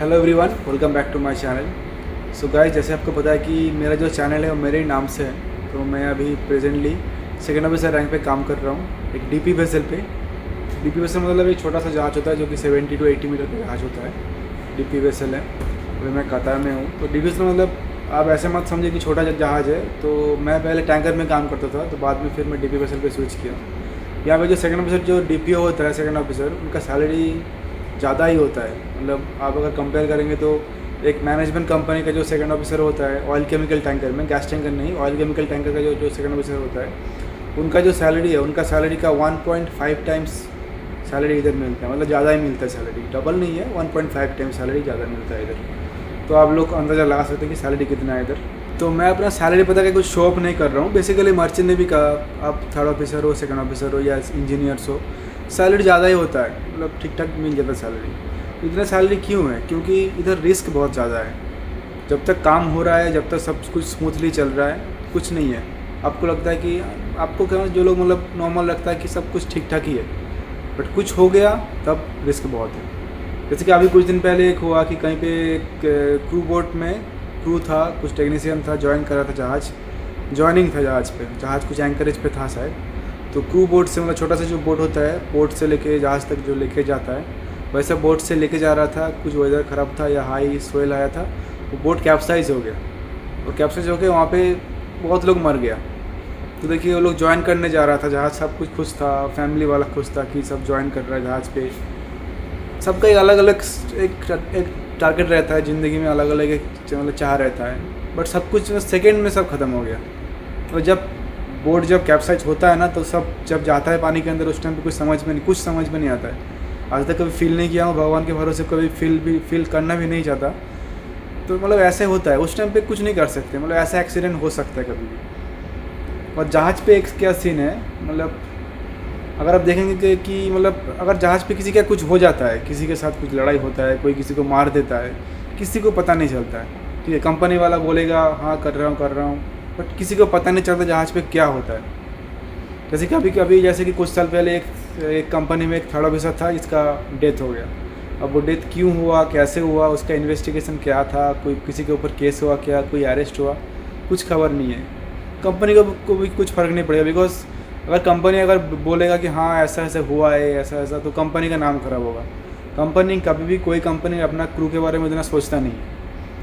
Hello everyone, welcome back to my channel. So guys, जैसे आपको पता है कि मेरा जो चैनल है वो मेरे ही नाम से है। तो मैं अभी प्रेजेंटली सेकेंड ऑफिसर रैंक पे काम कर रहा हूँ एक डीपी वेसल पे। डीपी वेसल मतलब एक छोटा सा जहाज होता है जो कि 70 to 80 मीटर का जहाज होता है। डीपी वेसल है। अभी मैं कतार में हूँ। तो डीपी वेसल मतलब आप ऐसे मत समझिए कि छोटा जहाज है। तो मैं पहले टैंकर में काम करता था, तो बाद में फिर मैं डीपी वेसल पे स्विच किया। यहाँ पे जो सेकेंड ऑफिसर जो डीपीओ होता है, सेकेंड ऑफिसर, उनका सैलरी ज़्यादा ही होता है। मतलब आप अगर कंपेयर करेंगे तो एक मैनेजमेंट कंपनी का जो सेकंड ऑफिसर होता है ऑयल केमिकल टैंकर में, गैस टैंकर नहीं, ऑयल केमिकल टैंकर का जो सेकंड ऑफिसर होता है, उनका जो सैलरी है, उनका सैलरी का 1.5 टाइम्स सैलरी इधर मिलता है। मतलब ज़्यादा ही मिलता है सैलरी, डबल नहीं है, 1.5 टाइम्स सैलरी ज़्यादा मिलता है इधर। तो आप लोग अंदाज़ा लगा सकते हैं कि सैलरी कितना है इधर। तो मैं अपना सैलरी पता कि कुछ शो अप नहीं कर रहा हूँ। बेसिकली मर्चेंट ने भी कहा आप थर्ड ऑफिसर हो, सेकंड ऑफिसर हो या इंजीनियर्स हो, सैलरी ज़्यादा ही होता है। मतलब ठीक ठाक मिल जाता है सैलरी। इतना सैलरी क्यों है? क्योंकि इधर रिस्क बहुत ज़्यादा है। जब तक काम हो रहा है, जब तक सब कुछ स्मूथली चल रहा है, कुछ नहीं है। आपको लगता है कि आपको क्या, जो लोग मतलब नॉर्मल लगता है कि सब कुछ ठीक ठाक ही है, बट कुछ हो गया तब रिस्क बहुत है। जैसे कि अभी कुछ दिन पहले एक हुआ कि कहीं पे एक क्रू बोट में क्रू था, कुछ टेक्नीशियन था, ज्वाइन कर रहा था जहाज़, ज्वाइनिंग था जहाज़ पे, जहाज़ कुछ एंकरेज पे था शायद। तो क्रू बोट से, मतलब छोटा सा जो बोट होता है, बोट से लेके जहाज़ तक जो लेके जाता है, वैसे बोट से लेके जा रहा था। कुछ वेदर ख़राब था या हाई स्वेल आया था, वो बोट कैप्साइज हो गया। और कैप्साइज हो के वहाँ पे बहुत लोग मर गया। तो देखिए, वो लोग ज्वाइन करने जा रहा था जहाज़, सब कुछ खुश था, फैमिली वाला खुश था कि सब ज्वाइन कर रहा है जहाज़ पे। सबका एक अलग अलग एक टारगेट रहता है ज़िंदगी में, अलग अलग एक मतलब चाह रहता है, बट सब कुछ सेकेंड में सब ख़त्म हो गया। और जब बोट जब कैप्साइज होता है ना, तो सब जब जाता है पानी के अंदर, उस टाइम पे कुछ समझ में नहीं आता है। आज तक कभी फील नहीं किया हूँ, भगवान के भरोसे कभी फील करना भी नहीं चाहता। तो मतलब ऐसे होता है, उस टाइम पे कुछ नहीं कर सकते। मतलब ऐसा एक्सीडेंट हो सकता है कभी भी। और जहाज़ पे एक क्या सीन है, मतलब अगर आप देखेंगे कि मतलब अगर जहाज़ पे किसी का कुछ हो जाता है, किसी के साथ कुछ लड़ाई होता है, कोई किसी को मार देता है, किसी को पता नहीं चलता है। ठीक है, कंपनी वाला बोलेगा हाँ कर रहा हूँ, बट किसी को पता नहीं चलता जहाज़ पे क्या होता है। जैसे कभी जैसे कि कुछ साल पहले एक कंपनी में एक थर्ड ऑफिसर था, जिसका डेथ हो गया। अब वो डेथ क्यों हुआ, कैसे हुआ, उसका इन्वेस्टिगेशन क्या था, कोई किसी के ऊपर केस हुआ क्या, कोई अरेस्ट हुआ, कुछ खबर नहीं है। कंपनी को भी कुछ फ़र्क नहीं पड़ेगा, बिकॉज अगर कंपनी अगर बोलेगा कि हाँ ऐसा ऐसा हुआ है, ऐसा ऐसा, तो कंपनी का नाम खराब होगा। कंपनी कभी भी, कोई कंपनी अपना क्रू के बारे में इतना सोचता नहीं है।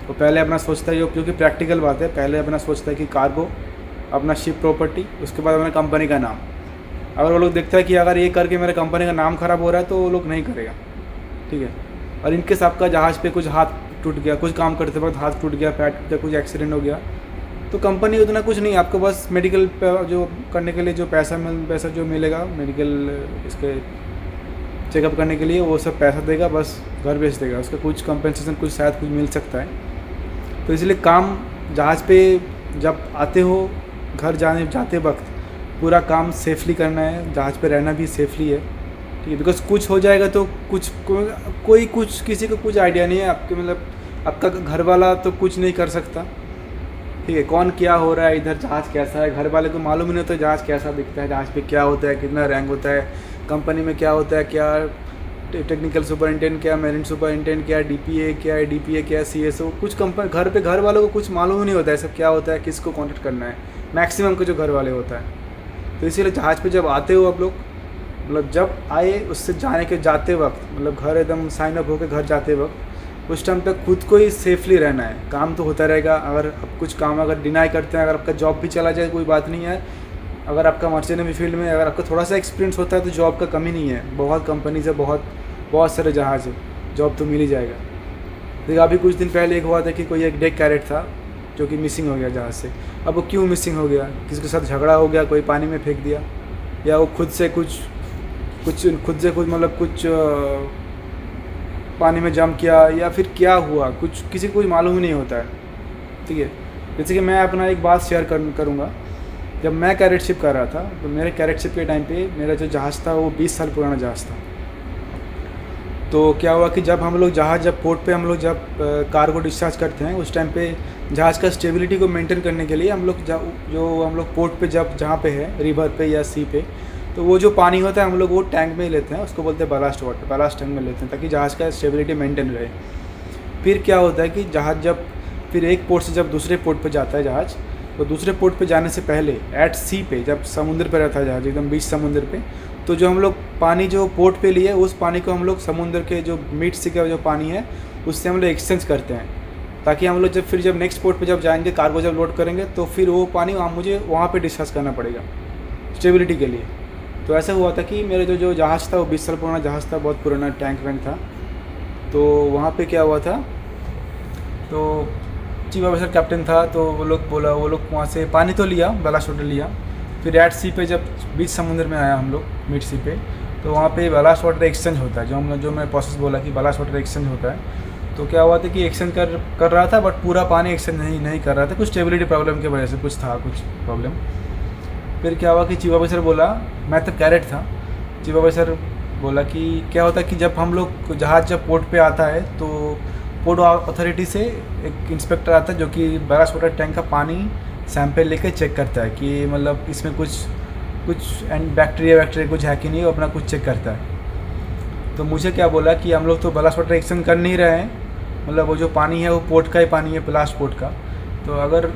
वो पहले अपना सोचता है, जो कि प्रैक्टिकल बात है, पहले अपना सोचता है कि कार्गो, अपना शिप प्रॉपर्टी, उसके बाद अपना कंपनी का नाम। अगर वो लोग देखता है कि अगर ये करके मेरे कंपनी का नाम ख़राब हो रहा है, तो वो लोग नहीं करेगा। ठीक है। और इनके सबका जहाज़ पे कुछ हाथ टूट गया, कुछ काम करते वक्त हाथ टूट गया, पैर टूट गया, कुछ एक्सीडेंट हो गया, तो कंपनी उतना कुछ नहीं, आपको बस मेडिकल जो करने के लिए जो पैसा जो मिलेगा, मेडिकल इसके चेकअप करने के लिए, वो सब पैसा देगा, बस घर भेज देगा। उसका कुछ कंपनसेशन कुछ शायद कुछ मिल सकता है। तो इसलिए काम जहाज़ पे जब आते हो, घर जाते वक्त पूरा काम सेफली करना है, जहाज़ पे रहना भी सेफली है। ठीक है, बिकॉज कुछ हो जाएगा तो कुछ किसी को कुछ आइडिया नहीं है आपके, मतलब आपका घर वाला तो कुछ नहीं कर सकता। ठीक है, कौन क्या हो रहा है इधर, जहाज़ कैसा है, घर वाले को मालूम ही नहीं होता जहाज़ कैसा दिखता है, जहाज़ पे क्या होता है, कितना रैंक होता है, कंपनी में क्या होता है, क्या टेक्निकल सुपरिटेंडेंट, क्या मेरिन सुपरिटेंडेंट, क्या डीपीए क्या सीएसओ, कुछ कंपनी घर वालों को कुछ मालूम ही नहीं होता है सब क्या होता है, किसको कॉन्टेक्ट करना है, मैक्सिमम को जो घर वाले होता है। तो इसीलिए जहाज़ पे जब आते हो आप लोग, मतलब जब आए उससे जाते वक्त, मतलब घर एकदम साइन अप होकर घर जाते वक्त, उस टाइम तक खुद को ही सेफली रहना है। काम तो होता रहेगा, अगर आप कुछ काम अगर डिनाई करते हैं, अगर आपका जॉब भी चला जाए कोई बात नहीं है। अगर आपका मर्चेंट नेवी फील्ड में अगर आपका थोड़ा सा एक्सपीरियंस होता है तो जॉब का कमी नहीं है। बहुत कंपनीज है, बहुत सारे जहाज़ है, जॉब तो मिल ही जाएगा। देखिए, अभी कुछ दिन पहले एक हुआ था कि कोई एक डेक कैरेट था जो कि मिसिंग हो गया जहाज़ से। अब वो क्यों मिसिंग हो गया? किसी के साथ झगड़ा हो गया, कोई पानी में फेंक दिया, या वो खुद से कुछ मतलब कुछ पानी में जंप किया, या फिर क्या हुआ, कुछ किसी को कुछ मालूम ही नहीं होता है। ठीक है, जैसे कि मैं अपना एक बात शेयर करूँगा। जब मैं कैरेटशिप कर रहा था, तो मेरे कैरेटशिप के टाइम पे मेरा जो जहाज़ था वो 20 साल पुराना जहाज़ था। तो क्या हुआ कि जब हम लोग जब पोर्ट पे हम लोग जब कार्गो डिस्चार्ज करते हैं, उस टाइम पे जहाज़ का स्टेबिलिटी को मेंटेन करने के लिए हम लोग पोर्ट पे जहाँ पे है, रिवर पे या सी पे, तो वो जो पानी होता है हम लोग वो टैंक में ही लेते हैं, उसको बोलते हैं बलास्ट वाटर, बलास्ट टैंक में लेते हैं, ताकि जहाज़ का स्टेबिलिटी मेंटेन रहे। फिर क्या होता है कि जहाज़ जब फिर एक पोर्ट से जब दूसरे पोर्ट पे जाता है जहाज़, तो दूसरे पोर्ट पे जाने से पहले एट सी पे, जब समुद्र पे रहता है जहाज़ एकदम बीच समुद्र पे, तो जो हम लोग पानी जो पोर्ट पे लिए उस पानी को हम लोग समुद्र के जो मिड सी का जो पानी है उससे हम लोग एक्सचेंज करते हैं, ताकि हम लोग जब नेक्स्ट पोर्ट पे जब जाएंगे कार्गो जब लोड करेंगे तो फिर वो पानी मुझे वहाँ पे डिस्कस करना पड़ेगा स्टेबिलिटी के लिए। तो ऐसा हुआ था कि मेरे जो जहाज़ था वो 20 साल पुराना जहाज़ था, बहुत पुराना टैंक वैंक था। तो वहाँ पे क्या हुआ था, तो चीफ ऑफिसर कैप्टन था, तो वो लोग वहाँ से पानी तो लिया, बैलास्ट वाटर लिया। फिर एट सी पे जब बीच समुद्र में आया हम लोग मिड सी पे, तो वहाँ पे बैलास्ट वाटर एक्सचेंज होता है, जो मैं प्रोसेस बोला कि बैलास्ट वाटर एक्सचेंज होता है। तो क्या हुआ था कि एक्सचेंज कर रहा था, बट पूरा पानी एक्सचेंज नहीं कर रहा था, कुछ स्टेबिलिटी प्रॉब्लम की वजह से कुछ प्रॉब्लम। फिर क्या हुआ कि चीफ ऑफिसर बोला, मैं तब कैडेट था, चीफ ऑफिसर बोला कि क्या होता है कि जब हम लोग जहाज़ जब पोर्ट पे आता है तो पोर्ट अथॉरिटी से एक इंस्पेक्टर आता है जो कि बैलास्ट वाटर टैंक का पानी सैंपल लेके चेक करता है कि मतलब इसमें कुछ एंड बैक्टीरिया कुछ है कि नहीं, वो अपना कुछ चेक करता है। तो मुझे क्या बोला कि हम लोग तो बैलास्ट वाटर एक्सचेंज कर नहीं रहे हैं, मतलब वो जो पानी है वो पोर्ट का ही पानी है, लास्ट पोर्ट का। तो अगर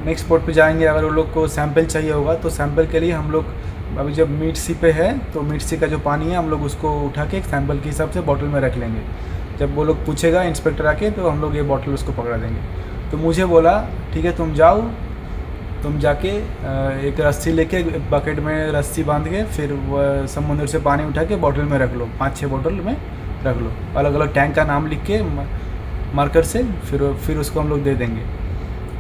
नेक्स्ट पोर्ट पे जाएंगे, अगर वो लोग को सैंपल चाहिए होगा तो सैंपल के लिए हम लोग अभी जब मिड सी पे है तो मिड सी का जो पानी है हम लोग उसको उठा के एक सैंपल के हिसाब से बॉटल में रख लेंगे। जब वो लोग पूछेगा इंस्पेक्टर आके तो हम लोग ये बॉटल उसको पकड़ा देंगे। तो मुझे बोला ठीक है तुम जाओ, तुम जाके एक रस्सी लेके बकेट में रस्सी बांध के फिर वह समुद्र से पानी उठा के बॉटल में रख लो, 5-6 बॉटल में रख लो, अलग अलग टैंक का नाम लिख के मार्कर से, फिर उसको हम लोग दे देंगे।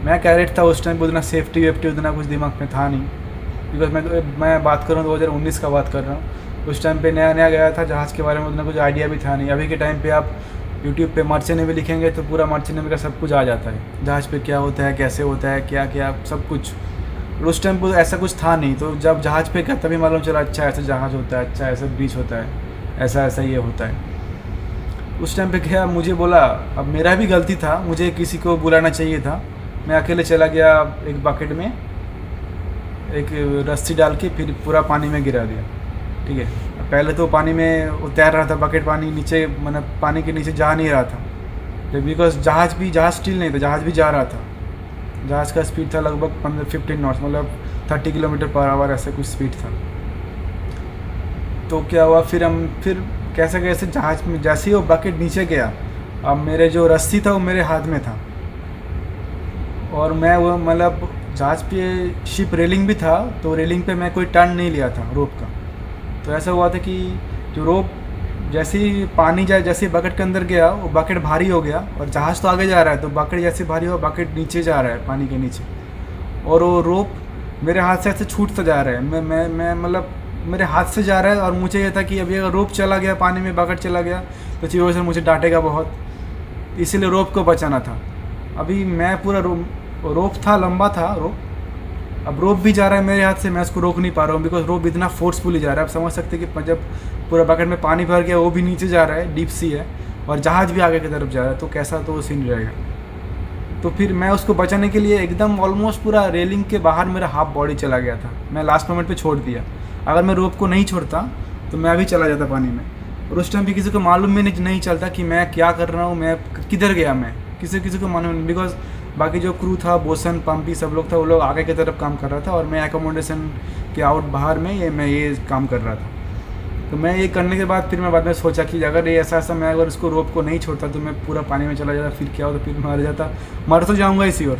मैं कैडेट था उस टाइम, उतना सेफ्टी वेफ्टी उतना कुछ दिमाग में था नहीं, बिकॉज मैं बात कर रहा हूँ 2019 का बात कर रहा हूँ। उस टाइम पे नया गया था, जहाज़ के बारे में उतना कुछ आइडिया भी था नहीं। अभी के टाइम पे आप यूट्यूब पे मर्चेंट नेवी लिखेंगे तो पूरा मर्चेंट नेवी का सब कुछ आ जाता है, जहाज़ पे क्या होता है, कैसे होता है, क्या सब कुछ। उस टाइम पर ऐसा कुछ था नहीं, तो जब जहाज़ पे गया तभी मालूम चला अच्छा ऐसा जहाज़ होता है, अच्छा ऐसा ब्रिज होता है, ऐसा ये होता है। उस टाइम पे क्या मुझे बोला, अब मेरा भी गलती था, मुझे किसी को बुलाना चाहिए था, मैं अकेले चला गया एक बकेट में एक रस्सी डाल के फिर पूरा पानी में गिरा दिया। ठीक है, पहले तो पानी में तैर रहा था, बकेट पानी नीचे मतलब पानी के नीचे जा नहीं रहा था, बिकॉज जहाज़ स्टील नहीं था, जहाज़ भी जा रहा था। जहाज़ का स्पीड था लगभग 15 नॉट्स, मतलब 30 किलोमीटर पर आवर ऐसा कुछ स्पीड था। तो क्या हुआ, फिर कैसे जहाज़ में जैसे ही वो बकेट नीचे गया, अब मेरे जो रस्सी था वो मेरे हाथ में था, और मैं वो मतलब जहाज़ पे शिप रेलिंग भी था, तो रेलिंग पे मैं कोई टर्न नहीं लिया था रोप का। तो ऐसा हुआ था कि जो रोप जैसे ही पानी जैसे बकेट के अंदर गया, वो बकेट भारी हो गया, और जहाज़ तो आगे जा रहा है, तो बकेट जैसे भारी हुआ बकेट नीचे जा रहा है पानी के नीचे, और वो रोप मेरे हाथ से ऐसे छूटता जा रहा है। मैं मतलब मेरे हाथ से जा रहा है, और मुझे ये था कि अभी अगर रोप चला गया पानी में, बकेट चला गया तो चीज़ों से मुझे डांटेगा बहुत, इसीलिए रोप को बचाना था। अभी मैं पूरा रोप था, लंबा था रोप, अब रोप भी जा रहा है मेरे हाथ से, मैं उसको रोक नहीं पा रहा हूँ, बिकॉज रोप इतना फोर्सफुली जा रहा है। आप समझ सकते हैं कि जब पूरा बकेट में पानी भर गया, वो भी नीचे जा रहा है, डीप सी है, और जहाज़ भी आगे की तरफ जा रहा है, तो कैसा तो सीन रहेगा। तो फिर मैं उसको बचाने के लिए एकदम ऑलमोस्ट पूरा रेलिंग के बाहर मेरा हाफ बॉडी चला गया था, मैं लास्ट मोमेंट पे छोड़ दिया। अगर मैं रोप को नहीं छोड़ता तो मैं अभी चला जाता पानी में, और उस टाइम भी किसी को मालूम भी नहीं चलता कि मैं क्या कर रहा हूँ, मैं किधर गया, मैं किसी को मालूम नहीं, बिकॉज बाकी जो क्रू था, बोसन पंपी सब लोग था, वो लोग आगे की तरफ काम कर रहा था, और मैं एकोमोडेशन के आउट बाहर में मैं ये काम कर रहा था। तो मैं ये करने के बाद फिर मैं बाद में सोचा कि अगर ये ऐसा मैं अगर उसको रोप को नहीं छोड़ता तो मैं पूरा पानी में चला जाता, फिर क्या होता, फिर मर तो जाऊँगा इसी। और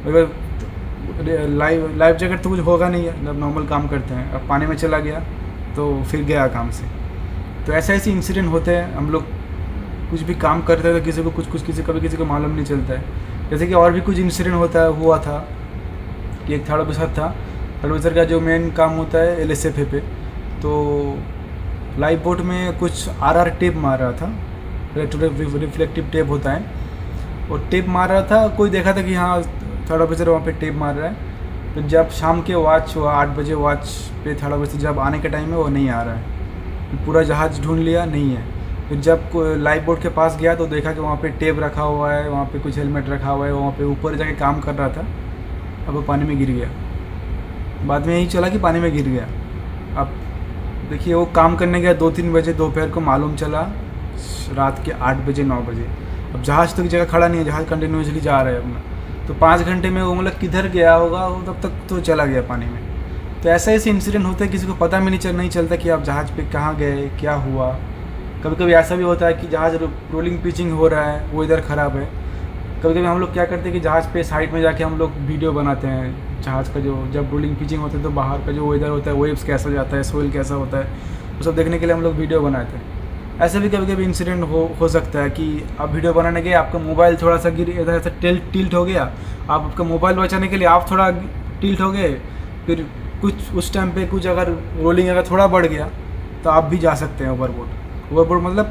अगर लाइफ जैकेट तो कुछ होगा नहीं है, जब नॉर्मल काम करते हैं, अब पानी में चला गया तो फिर गया काम से। तो ऐसे इंसिडेंट होते हैं, हम लोग कुछ भी काम करते हैं तो किसी को कभी किसी को मालूम नहीं चलता है। जैसे कि और भी कुछ इंसिडेंट हुआ था कि एक थर्ड ऑफिसर था, थर्ड ऑफिसर का जो मेन काम होता है LSFA पे, तो लाइफ बोट में कुछ RR टेप मार रहा था, रिफ्लेक्टिव टेप होता है, और टेप मार रहा था। कोई देखा था कि हाँ थर्ड ऑफिसर वहाँ पे टेप मार रहा है। तो जब शाम के वॉच हुआ 8 बजे वॉच पे थर्ड ऑफिसर जब आने के टाइम में वो नहीं आ रहा है, पूरा जहाज़ ढूंढ लिया, नहीं है। फिर जब लाइफ बोट के पास गया तो देखा कि वहाँ पे टेप रखा हुआ है, वहाँ पे कुछ हेलमेट रखा हुआ है, वहाँ पे ऊपर जाके काम कर रहा था, अब वो पानी में गिर गया। बाद में यही चला कि पानी में गिर गया। अब देखिए वो काम करने गया 2-3 बजे दोपहर को, मालूम चला रात के 8 बजे 9 बजे। अब जहाज़ तो की जगह खड़ा नहीं है, जहाज़ कंटिन्यूसली जा रहा है अपना, तो 5 घंटे में वो मतलब किधर गया होगा वो तब तक तो चला गया पानी में। तो ऐसे ऐसे इंसिडेंट होते हैं, किसी को पता भी नहीं चलता कि आप जहाज़ पे कहाँ गए, क्या हुआ। कभी कभी ऐसा भी होता है कि जहाज़ रोलिंग पिचिंग हो रहा है, वो इधर ख़राब है। कभी कभी हम लोग क्या करते हैं कि जहाज़ पे साइड में जाके हम लोग वीडियो बनाते हैं जहाज़ का, जो जब रोलिंग पिचिंग होता है तो बाहर का जो वेदर होता है, वेव्स कैसा जाता है, सोइल कैसा होता है, वो सब देखने के लिए हम लोग वीडियो बनाते हैं। ऐसे भी कभी कभी इंसिडेंट हो सकता है कि आप वीडियो बनाने गए, आपका मोबाइल थोड़ा सा गिर इधर ऐसा टिल्ट हो गया, आप आपका मोबाइल बचाने के लिए आप थोड़ा टिल्ट हो गए, फिर कुछ उस टाइम पे कुछ अगर रोलिंग अगर थोड़ा बढ़ गया तो आप भी जा सकते हैं ओवरबोर्ड मतलब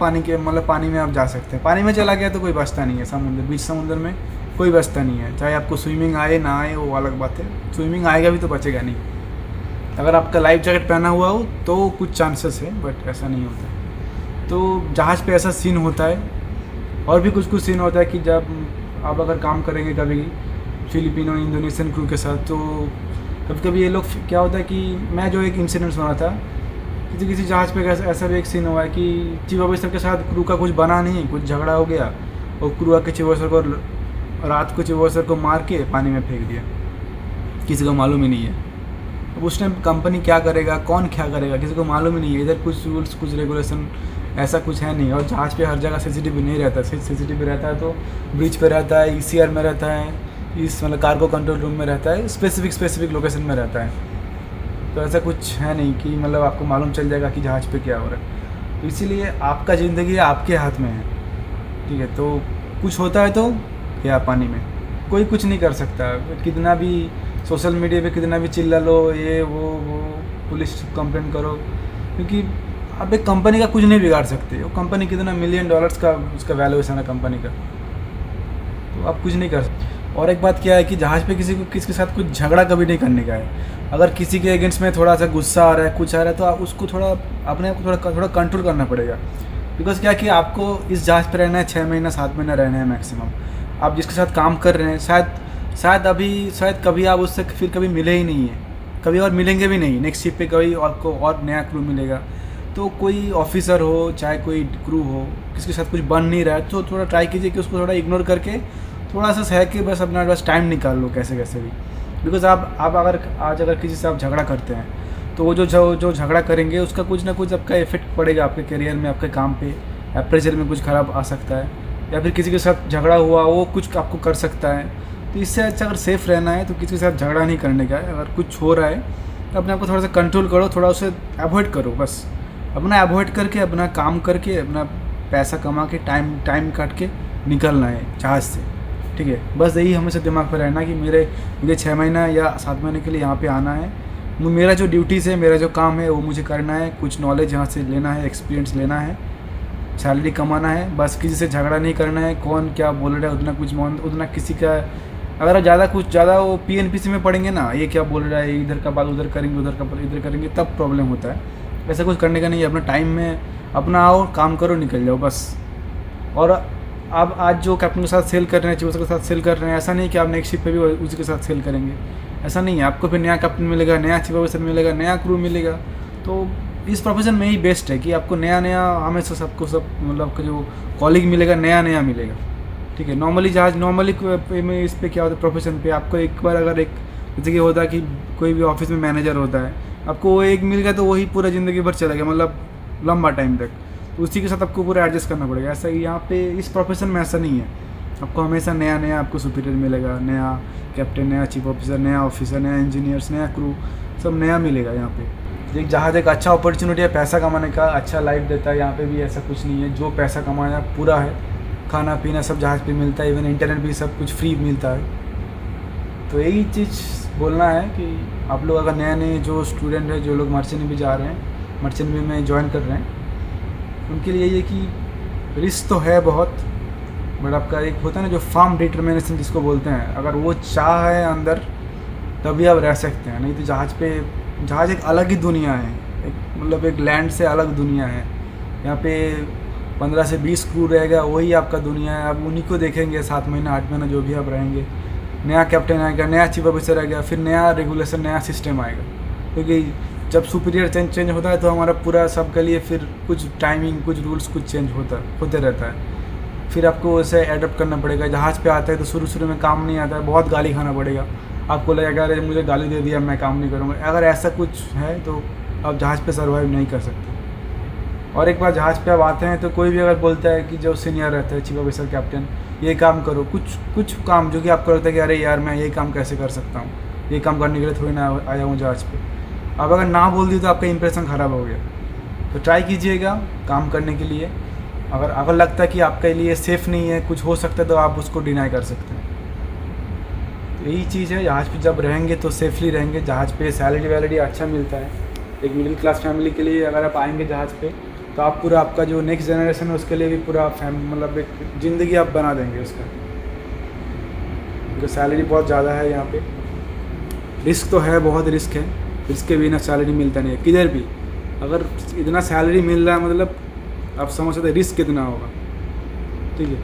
पानी में आप जा सकते हैं। पानी में चला गया तो कोई बचता नहीं है, बीच समुद्र में कोई बचता नहीं है, चाहे आपको स्विमिंग आए ना आए वो अलग बात है। स्विमिंग आएगा भी तो बचेगा नहीं। अगर आपका लाइफ जैकेट पहना हुआ हो तो कुछ चांसेस है, बट ऐसा नहीं होता। तो जहाज़ पे ऐसा सीन होता है। और भी कुछ सीन होता है कि जब आप अगर काम करेंगे कभी फिलिपिनो इंडोनेशियन क्रू के साथ, तो कभी कभी ये लोग क्या होता है कि मैं जो एक इंसिडेंट सुना था, किसी जहाज़ पे ऐसा भी एक सीन हुआ है कि चीफ ऑफिसर के साथ क्रू का कुछ बना नहीं, कुछ झगड़ा हो गया और क्रू आके चीफ ऑफिसर को रात को चीफ ऑफिसर को मार के पानी में फेंक दिया, किसी को मालूम ही नहीं है। अब उस टाइम कंपनी क्या करेगा, कौन क्या करेगा, किसी को मालूम ही नहीं है। इधर कुछ रूल्स कुछ रेगुलेशन ऐसा कुछ है नहीं। और जहाज़ पे हर जगह सीसीटीवी नहीं रहता, सीसीटीवी रहता है तो ब्रिज पे रहता है, ईसीआर में रहता है, इस मतलब कार्गो कंट्रोल रूम में रहता है, स्पेसिफिक लोकेशन में रहता है। तो ऐसा कुछ है नहीं कि मतलब आपको मालूम चल जाएगा कि जहाज़ पे क्या हो रहा है। तो इसीलिए आपका ज़िंदगी आपके हाथ में है, ठीक है। तो कुछ होता है तो या पानी में कोई कुछ नहीं कर सकता। कितना भी सोशल मीडिया पे कितना भी चिल्ला लो, ये वो पुलिस कंप्लेंट करो, क्योंकि आप एक कंपनी का कुछ नहीं बिगाड़ सकते। वो कंपनी कितना $1 मिलियन का उसका वैल्यूएशन है कंपनी का, तो आप कुछ नहीं कर सकते। और एक बात क्या है कि जहाज़ पे किसी के साथ कुछ झगड़ा कभी नहीं करने का है। अगर किसी के अगेंस्ट में थोड़ा सा गुस्सा आ रहा है, कुछ आ रहा है, तो आप उसको थोड़ा अपने आप को थोड़ा कंट्रोल करना पड़ेगा। बिकॉज क्या कि आपको इस जहाज़ पे रहना है 6 महीना 7 महीना रहना है मैक्सिमम। आप जिसके साथ काम कर रहे हैं शायद कभी आप उससे फिर कभी मिले ही नहीं है, कभी और मिलेंगे भी नहीं। नेक्स्ट शिप पे कभी और नया क्रू मिलेगा। तो कोई ऑफिसर हो चाहे कोई क्रू हो, किसके साथ कुछ बन नहीं रहा है तो थोड़ा ट्राई कीजिए कि उसको थोड़ा इग्नोर करके थोड़ा सा सह के बस अपना टाइम निकाल लो कैसे भी। बिकॉज आप अगर किसी से आप झगड़ा करते हैं तो वो जो झगड़ा करेंगे उसका कुछ ना कुछ आपका इफेक्ट पड़ेगा आपके करियर में, आपके काम पे, अप्रेजल में कुछ ख़राब आ सकता है, या फिर किसी के साथ झगड़ा हुआ वो कुछ आपको कर सकता है। तो इससे अच्छा अगर सेफ़ रहना है तो किसी के साथ झगड़ा नहीं करने का है। अगर कुछ हो रहा है तो अपने आप को थोड़ा सा कंट्रोल करो, थोड़ा उसे अवॉइड करो, बस अपना अवॉइड करके अपना काम करके अपना पैसा कमा के टाइम काट के निकलना है जहाज़ से, ठीक है। बस यही हमेशा दिमाग पर रहना कि मुझे 6 महीना या 7 महीने के लिए यहाँ पे आना है। मेरा जो ड्यूटीज़ है, मेरा जो काम है वो मुझे करना है, कुछ नॉलेज यहाँ से लेना है, एक्सपीरियंस लेना है, सैलरी कमाना है, बस किसी से झगड़ा नहीं करना है। कौन क्या बोल रहा है उतना किसी का, अगर ज़्यादा वो PNPC में पढ़ेंगे ना, ये क्या बोल रहा है, इधर का बात उधर करेंगे, उधर का इधर करेंगे, तब प्रॉब्लम होता है। ऐसा कुछ करने का नहीं है। अपना टाइम में अपना आओ, काम करो, निकल जाओ बस। और आप आज जो कैप्टन के साथ सेल कर रहे हैं, चीफ के साथ सेल कर रहे हैं, ऐसा नहीं कि आप नेक्स्ट शिप पे भी उसी के साथ सेल करेंगे, ऐसा नहीं है। आपको फिर नया कैप्टन मिलेगा, नया चीफ ऑफिसर मिलेगा, नया क्रू मिलेगा। तो इस प्रोफेशन में ही बेस्ट है कि आपको नया हमेशा सब मतलब आपका जो कॉलीग मिलेगा नया मिलेगा, ठीक है। नॉर्मली में इस पे क्या होता है, प्रोफेशन पे आपको एक बार अगर एक जैसे कि होता है कि कोई भी ऑफिस में मैनेजर होता है, आपको वो एक मिल गया तो वही पूरा ज़िंदगी भर चलेगा, मतलब लंबा टाइम तक, तो उसी के साथ आपको पूरा एडजस्ट करना पड़ेगा। ऐसा ही यहाँ पे इस प्रोफेशन में ऐसा नहीं है। आपको हमेशा नया आपको सुपीरियर मिलेगा, नया कैप्टन, नया चीफ ऑफिसर, नया ऑफिसर, नया इंजीनियर्स, नया क्रू, सब नया मिलेगा यहाँ पे। एक जहाज़ एक अच्छा अपॉर्चुनिटी है पैसा कमाने का, अच्छा लाइफ देता है। यहाँ पे भी ऐसा कुछ नहीं है, जो पैसा कमाना पूरा है, खाना पीना सब जहाज़ पे मिलता है, इवन इंटरनेट भी सब कुछ फ्री मिलता है। तो यही चीज़ बोलना है कि आप लोग अगर नए जो स्टूडेंट है, जो लोग मर्चेंट भी जा रहे हैं, मर्चेंट भी में ज्वाइन कर रहे हैं, उनके लिए ये कि रिस्क तो है बहुत, बट आपका एक होता है ना जो फार्म डिटर्मिनेशन जिसको बोलते हैं, अगर वो चाह है अंदर तभी आप रह सकते हैं। नहीं तो जहाज़ एक अलग ही दुनिया है, मतलब एक लैंड से अलग दुनिया है। यहाँ पे 15 से 20 क्रू रहेगा, वही आपका दुनिया है। आप उन्हीं को देखेंगे 7 महीना 8 महीना जो भी आप रहेंगे। नया कैप्टन आएगा, नया चीफ ऑफिसर आएगा, फिर नया रेगुलेशन, नया सिस्टम आएगा, क्योंकि जब सुपीरियर चेंज होता है तो हमारा पूरा सबके लिए फिर कुछ टाइमिंग, कुछ रूल्स, कुछ चेंज होते रहता है। फिर आपको उसे एडप्ट करना पड़ेगा। जहाज़ पे आता है तो शुरू में काम नहीं आता है, बहुत गाली खाना पड़ेगा। आपको लगेगा अरे मुझे गाली दे दिया, मैं काम नहीं करूँगा। अगर ऐसा कुछ है तो आप जहाज़ पे सर्वाइव नहीं कर सकते। और एक बार जहाज़ पे आप आते हैं तो कोई भी अगर बोलता है कि जो सीनियर रहता है, चीफ ऑफिसर, कैप्टन, ये काम करो, कुछ काम जो कि आपको लगता है कि अरे यार मैं ये काम कैसे कर सकता हूँ, ये काम करने के लिए थोड़ी ना आया हूँ जहाज़ पे। अब अगर ना बोल दी तो आपका इंप्रेशन ख़राब हो गया। तो ट्राई कीजिएगा काम करने के लिए। अगर लगता है कि आपके लिए सेफ़ नहीं है, कुछ हो सकता है, तो आप उसको डिनाई कर सकते हैं। तो यही चीज़ है, जहाज़ पे जब रहेंगे तो सेफली रहेंगे। जहाज़ पे सैलरी वैलरी अच्छा मिलता है। एक मिडिल क्लास फैमिली के लिए अगर आप आएंगे जहाज़ पे तो आप पूरा आपका जो नेक्स्ट जनरेशन है उसके लिए भी पूरा मतलब एक ज़िंदगी आप बना देंगे उसका। क्योंकि सैलरी बहुत ज़्यादा है यहाँ पे। रिस्क तो है, बहुत रिस्क है। रिस्क के बिना सैलरी मिलता नहीं है किधर भी। अगर इतना सैलरी मिल रहा है मतलब आप समझ सकते रिस्क कितना होगा। ठीक है,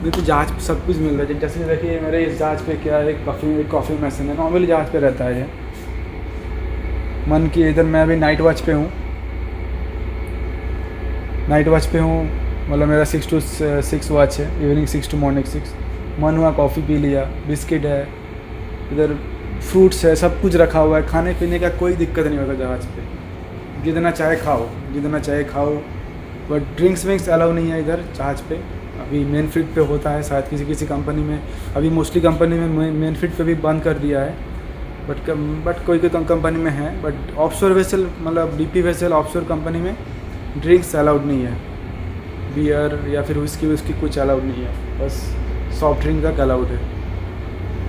नहीं तो जहाज़ पे सब कुछ मिल रहा है। जैसे देखिए मेरे इस जहाज़ पे क्या है, एक कॉफ़ी मशीन है। नॉर्मली जहाज़ पे रहता है ये। मन की इधर मैं अभी नाइट वॉच पे हूँ, मतलब मेरा 6 to 6 वॉच है, इवनिंग 6 to मॉर्निंग 6। मन हुआ कॉफ़ी पी लिया, बिस्किट है, इधर फ्रूट्स है, सब कुछ रखा हुआ है। खाने पीने का कोई दिक्कत नहीं होता जहाज़ पे। जितना चाहे खाओ, बट ड्रिंक्स विंक्स अलाउ नहीं है इधर जहाज़ पे। अभी मेन फ्लीट पे होता है शायद किसी कंपनी में। अभी मोस्टली कंपनी में मेन फ्लीट पे भी बंद कर दिया है, बट कोई कंपनी में है। बट ऑफशोर वेसल, मतलब डीपी वेसल ऑफशोर कंपनी में ड्रिंक्स अलाउड नहीं है। बियर या फिर विस्की कुछ अलाउड नहीं है, बस सॉफ्ट ड्रिंक तक अलाउड है।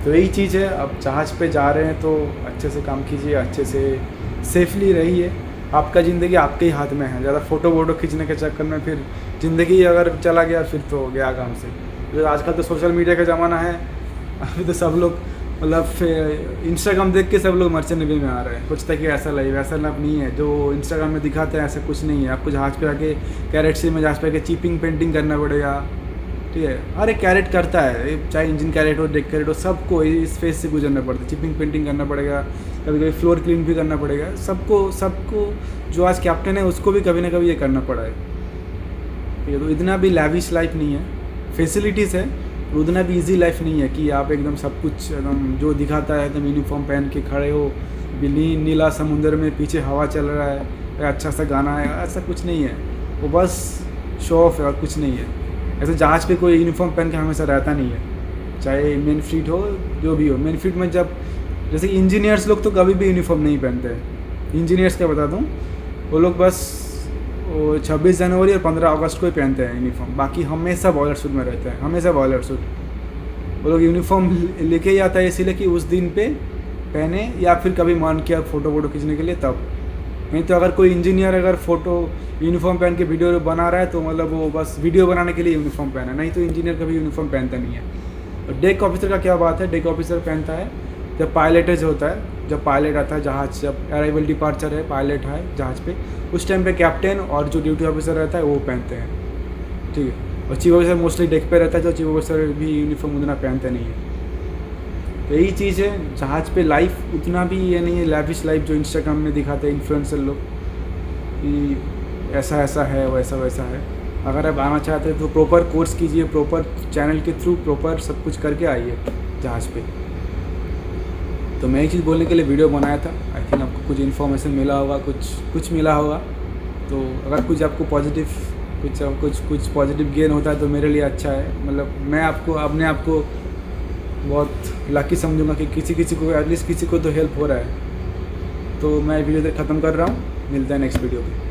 तो यही चीज़ है। अब जहाज़ पे जा रहे हैं तो अच्छे से काम कीजिए, अच्छे से सेफली रहिए। आपका ज़िंदगी आपके ही हाथ में है। ज़्यादा फ़ोटो खींचने के चक्कर में फिर ज़िंदगी अगर चला गया फिर तो गया काम से। तो आजकल तो सोशल मीडिया का ज़माना है। अभी तो सब लोग मतलब इंस्टाग्राम देख के सब लोग मर्चेंट नेवी में आ रहे हैं। कुछ तक कि ऐसा लाइव नहीं है जो इंस्टाग्राम में दिखाते हैं, ऐसा कुछ नहीं है। आपको जहाज़ पे आके कैरेट में जहाज़ पे आके चिपिंग पेंटिंग करना पड़ेगा। ठीक है, हर एक कैरेट करता है, चाहे इंजन कैरेट हो, डेक कैरेट हो, सबको इस फेज से गुजरना पड़ता है। चिपिंग पेंटिंग करना पड़ेगा, कभी फ्लोर क्लीन भी करना पड़ेगा। सबको जो आज कैप्टन है उसको भी कभी ना कभी ये करना पड़ा है। ठीक है, तो इतना भी लैविश लाइफ नहीं है। फैसिलिटीज़ है, उतना भी इजी लाइफ नहीं है कि आप एकदम सब कुछ एकदम जो दिखाता है एकदम यूनिफॉर्म पहन के खड़े हो, नीला समुंदर में पीछे हवा चल रहा है, अच्छा सा गाना है, ऐसा कुछ नहीं है। वो बस शो ऑफ है और कुछ नहीं है। ऐसे जहाज़ पे कोई यूनिफॉर्म पहन के हमेशा रहता नहीं है, चाहे मेन फ्लीट हो जो भी हो। मेन फ्लीट में जब जैसे इंजीनियर्स लोग तो कभी भी यूनिफॉर्म नहीं पहनते हैं। इंजीनियर्स क्या बता दूँ, वो लोग बस 26 जनवरी और 15 अगस्त को ही पहनते हैं यूनिफॉर्म। बाकी हमेशा बॉयलर सूट में रहते हैं, हमेशा बॉयलर सूट। वो लोग यूनिफॉर्म लेके ही आता है इसीलिए कि उस दिन पे पहने, या फिर कभी मन किया फ़ोटो खींचने के लिए तब। नहीं तो अगर कोई इंजीनियर अगर फ़ोटो यूनिफॉर्म पहन के वीडियो बना रहा है तो मतलब वो बस वीडियो बनाने के लिए यूनिफॉर्म पहना, नहीं तो इंजीनियर कभी यूनिफॉर्म पहनता नहीं है। और डेक ऑफिसर का क्या बात है, डेक ऑफिसर पहनता है जब पायलटेज होता है, जब पायलट आता है जहाज़, जब अराइवल डिपार्चर है, पायलट है जहाज़ पे, उस टाइम पे कैप्टन और जो ड्यूटी ऑफिसर रहता है वो पहनते हैं। ठीक है, और चीफ ऑफिसर मोस्टली डेक पे रहता है, जो चीफ ऑफिसर भी यूनिफॉर्म उतना पहनते नहीं है। तो यही चीज़ है, जहाज़ पे लाइफ उतना भी ये नहीं है लैविश लाइफ जो इंस्टाग्राम में दिखाते हैं इन्फ्लुएंसर लोग कि ऐसा है, वैसा है। अगर आप आना चाहते हैं तो प्रॉपर कोर्स कीजिए, प्रॉपर चैनल के थ्रू प्रॉपर सब कुछ करके आइए जहाज़ पे। तो मैं एक चीज़ बोलने के लिए वीडियो बनाया था। आई थिंक आपको कुछ इन्फॉर्मेशन मिला होगा, कुछ मिला होगा। तो अगर कुछ आपको पॉजिटिव कुछ पॉजिटिव गेन होता है तो मेरे लिए अच्छा है। मतलब मैं अपने आप को बहुत लकी समझूंगा कि किसी को एटलीस्ट किसी को तो हेल्प हो रहा है। तो मैं वीडियो ख़त्म कर रहा हूँ, मिलता है नेक्स्ट वीडियो पे।